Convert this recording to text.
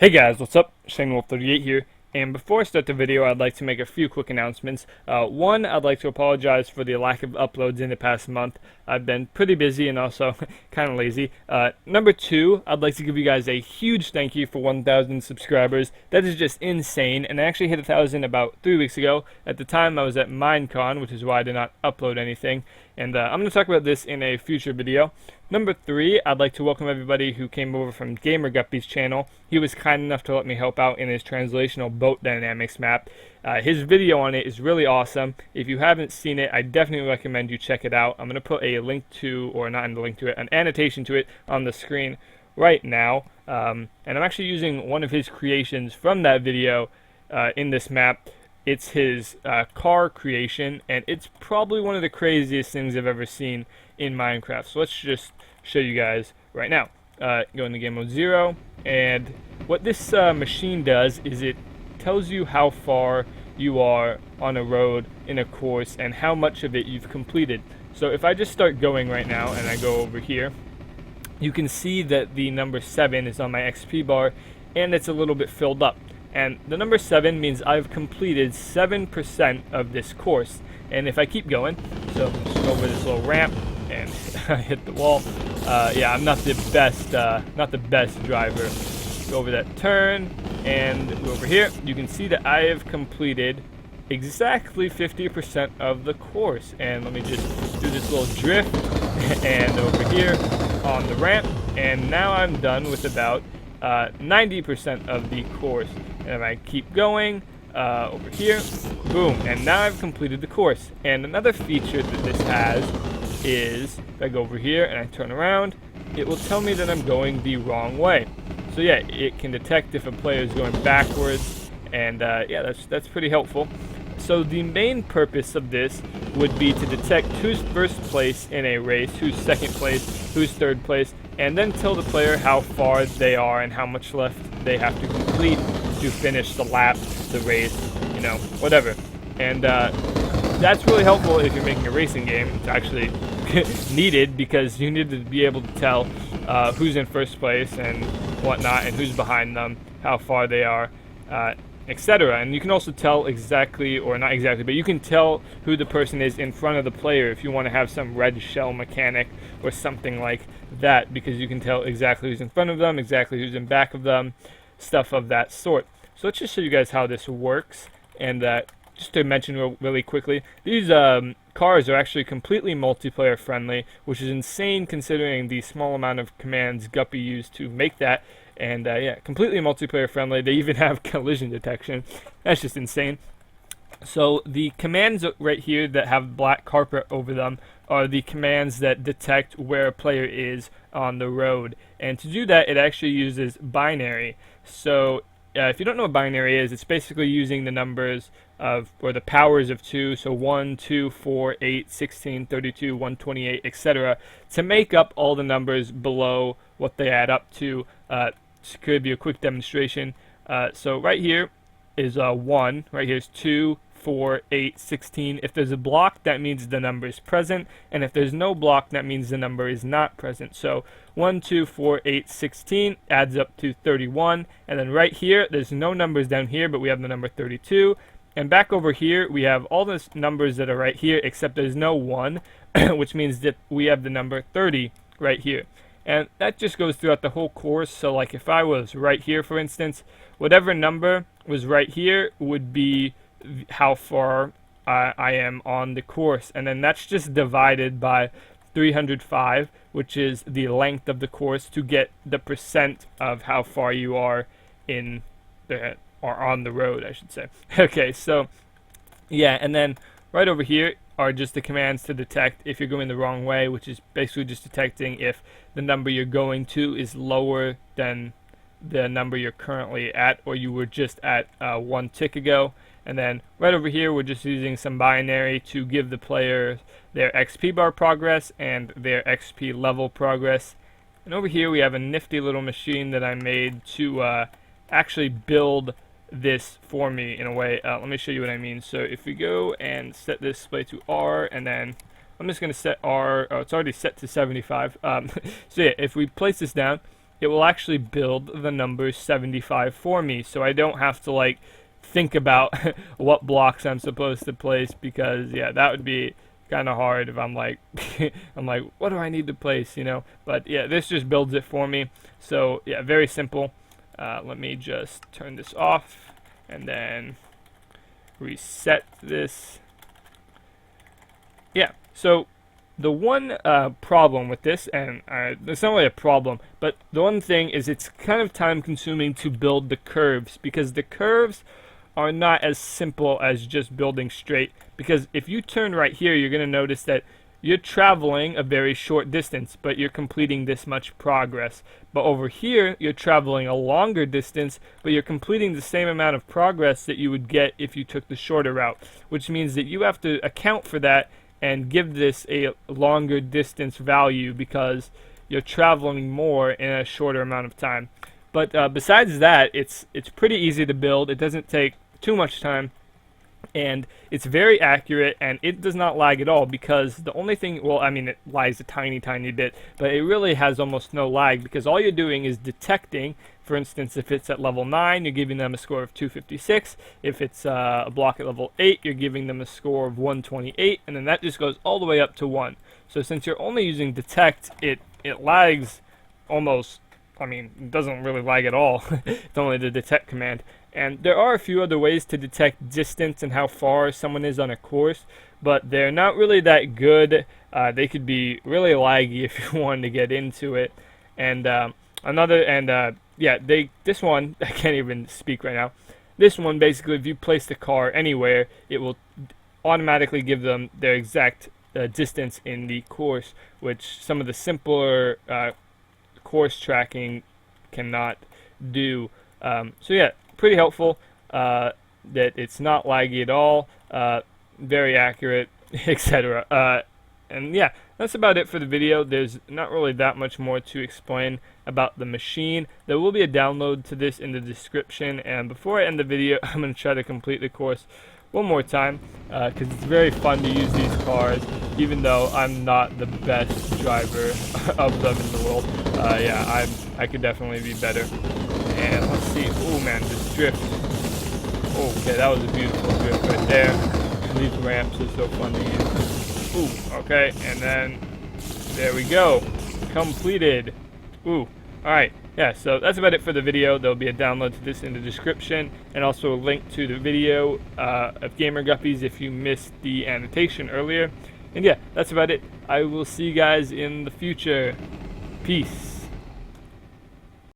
Hey guys, what's up? ShaneWolf38 here, and before I start the video, I'd like to make a few quick announcements. One, I'd like to apologize for the lack of uploads in the past month. I've been pretty busy and also kind of lazy. Number two, I'd like to give you guys a huge thank you for 1,000 subscribers. That is just insane, and I actually hit 1,000 about 3 weeks ago. At the time, I was at Minecon, which is why I did not upload anything, and I'm going to talk about this in a future video. Number three, I'd like to welcome everybody who came over from GamerGuppy's channel. He was kind enough to let me help out in his translational boat dynamics map. His video on it is really awesome. If you haven't seen it, I definitely recommend you check it out. I'm going to put a link to, or not a link to it, an annotation to it on the screen right now. And I'm actually using one of his creations from that video in this map. It's his car creation, and it's probably one of the craziest things I've ever seen in Minecraft. So let's just show you guys right now. Go into game mode 0, and what this machine does is it tells you how far you are on a road in a course and how much of it you've completed. So if I just start going right now and I go over here, you can see that the number 7 is on my XP bar and it's a little bit filled up. And the number 7 means I've completed 7% of this course. And if I keep going, so just go over this little ramp and hit the wall. Yeah, I'm not the best driver. Go over that turn and over here. You can see that I have completed exactly 50% of the course. And let me just do this little drift and over here on the ramp. And now I'm done with about 90% of the course. And if I keep going over here, boom, and now I've completed the course. And another feature that this has is if I go over here and I turn around, it will tell me that I'm going the wrong way. So yeah, it can detect if a player is going backwards, and yeah, that's pretty helpful. So the main purpose of this would be to detect who's first place in a race, who's second place, who's third place, and then tell the player how far they are and how much left they have to complete to finish the lap, the race, you know, whatever. And that's really helpful if you're making a racing game. It's actually needed because you need to be able to tell who's in first place and whatnot, and who's behind them, how far they are, etc. And you can also tell exactly, or not exactly, but you can tell who the person is in front of the player if you want to have some red shell mechanic or something like that, because you can tell exactly who's in front of them, exactly who's in back of them, stuff of that sort. So let's just show you guys how this works. And just to mention really quickly, these cars are actually completely multiplayer friendly, which is insane considering the small amount of commands Guppy used to make that. And yeah, completely multiplayer friendly. They even have collision detection. That's just insane. So the commands right here that have black carpet over them are the commands that detect where a player is on the road. And to do that, it actually uses binary. So if you don't know what binary is, it's basically using the numbers of, or the powers of 2, so 1, 2, 4, 8, 16, 32, 128, etc., to make up all the numbers below what they add up to. This could be a quick demonstration. So right here is 1, right here is 2, 4, 8, 16. If there's a block, that means the number is present, and if there's no block, that means the number is not present. So 1, 2, 4, 8, 16 adds up to 31, and then right here, there's no numbers down here, but we have the number 32, and back over here, we have all the numbers that are right here, except there's no 1, which means that we have the number 30 right here. And that just goes throughout the whole course. So like if I was right here, for instance, whatever number was right here would be how far I am on the course, and then that's just divided by 305, which is the length of the course, to get the percent of how far you are in the, or on the road, I should say. Okay, so yeah, and then right over here are just the commands to detect if you're going the wrong way, which is basically just detecting if the number you're going to is lower than the number you're currently at, or you were just at 1 tick ago. And then right over here, we're just using some binary to give the player their XP bar progress and their XP level progress. And over here, we have a nifty little machine that I made to actually build this for me in a way. Let me show you what I mean. So if we go and set this display to R, and then I'm just going to set R, oh, it's already set to 75. So yeah, if we place this down, it will actually build the number 75 for me, so I don't have to like think about what blocks I'm supposed to place, because yeah, that would be kind of hard if I'm like I'm like, what do I need to place, you know? But yeah, this just builds it for me. So yeah, very simple. Let me just turn this off and then reset this. Yeah, so the one problem with this, and it's not really a problem, but the one thing is it's kind of time consuming to build the curves, because the curves are not as simple as just building straight. Because if you turn right here, you're going to notice that you're traveling a very short distance, but you're completing this much progress. But over here, you're traveling a longer distance, but you're completing the same amount of progress that you would get if you took the shorter route, which means that you have to account for that and give this a longer distance value, because you're traveling more in a shorter amount of time. But besides that, it's pretty easy to build. It doesn't take too much time, and it's very accurate, and it does not lag at all, because the only thing, well, I mean, it lags a tiny bit, but it really has almost no lag, because all you're doing is detecting. For instance, if it's at level 9, you're giving them a score of 256. If it's a block at level 8, you're giving them a score of 128, and then that just goes all the way up to 1. So since you're only using detect, it lags almost, I mean, it doesn't really lag at all. It's only the detect command. And there are a few other ways to detect distance and how far someone is on a course, but they're not really that good. They could be really laggy if you wanted to get into it. And yeah, this one, I can't even speak right now. This one, basically, if you place the car anywhere, it will automatically give them their exact distance in the course, which some of the simpler course tracking cannot do. So yeah, pretty helpful, that it's not laggy at all, very accurate, etc. And yeah, that's about it for the video. There's not really that much more to explain about the machine. There will be a download to this in the description, and before I end the video, I'm going to try to complete the course one more time, because it's very fun to use these cars, even though I'm not the best driver of them in the world. Yeah, I could definitely be better. And let's see. Oh man, this drift. Okay, that was a beautiful drift right there. And these ramps are so fun to use. Ooh, okay, and then there we go. Completed. Ooh, alright. Yeah, so that's about it for the video. There'll be a download to this in the description, and also a link to the video of GamerGuppies if you missed the annotation earlier. And yeah, that's about it. I will see you guys in the future. Peace.